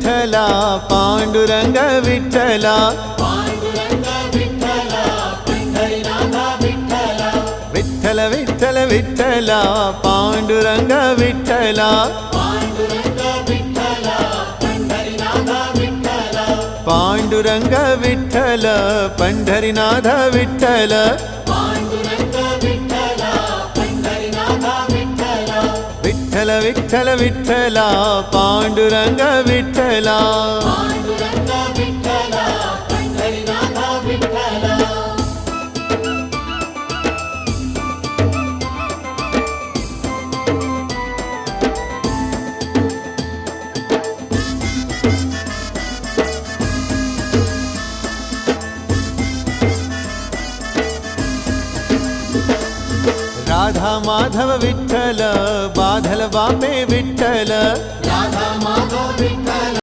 विठ्ठला पांडुरंग विठ्ठला विठ्ठल विठ्ठल विठ्ठला पांडुरंग विठ्ठला पांडुरंग विठ्ठल पंढरीनाथ विठ्ठल विठ्ठल विठ्ठल विठ्ठला पांडुरंग विठ्ठला राधा माधव विठ्ठल बाधल बापे विठ्ठल